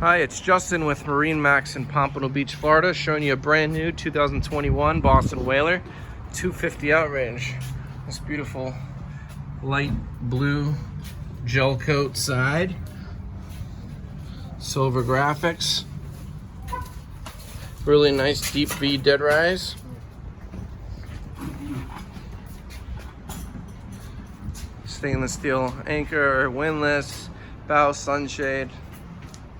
Hi, it's Justin with MarineMax in Pompano Beach, Florida, showing you a brand new 2021 Boston Whaler 250 Outrage. This beautiful light blue gel coat side, silver graphics, really nice deep V dead rise. Stainless steel anchor, windlass, bow sunshade.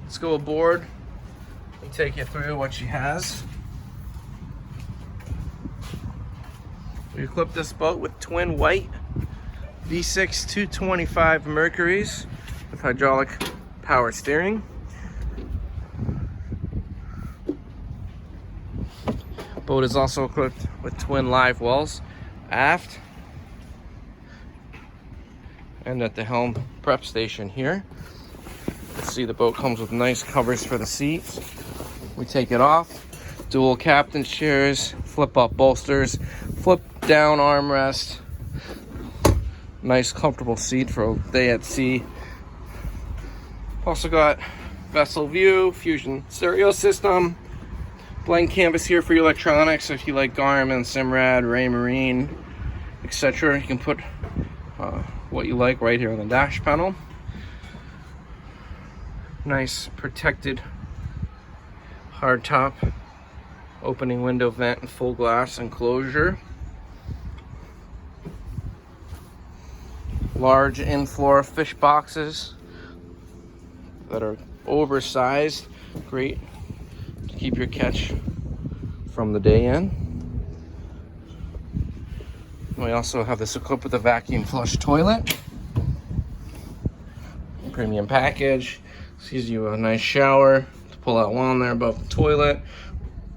Let's go aboard and take you through what she has. We equipped this boat with twin white V6 225 Mercuries with hydraulic power steering. Boat is also equipped with twin live wells aft and at the helm prep station here. See, the boat comes with nice covers for the seats. We take it off, dual captain's chairs, flip up bolsters, flip down armrest. Nice comfortable seat for a day at sea. Also got vessel view, fusion stereo system, blank canvas here for your electronics. If you like Garmin, Simrad, Raymarine, etc., you can put what you like right here on the dash panel. Nice protected hardtop opening window vent and full glass enclosure. Large in-floor fish boxes that are oversized. Great to keep your catch from the day in. We also have this equipped with a vacuum flush toilet. Premium package. This gives you a nice shower to pull out one there above the toilet.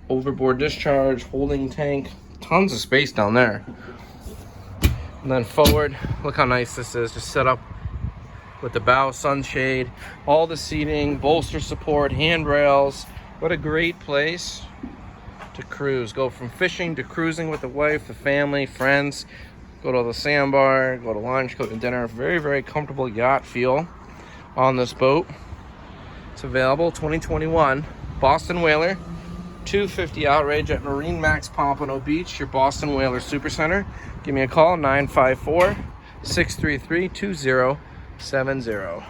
Overboard discharge, holding tank, tons of space down there. And then forward, look how nice this is, just set up with the bow sunshade, all the seating, bolster support, handrails. What a great place to cruise. Go from fishing to cruising with the wife, the family, friends. Go to the sandbar, go to lunch, go to dinner. Very, very comfortable yacht feel on this boat. It's available 2021 Boston Whaler 250 Outrage at MarineMax Pompano Beach, your Boston Whaler Supercenter. Give me a call, 954-633-2070.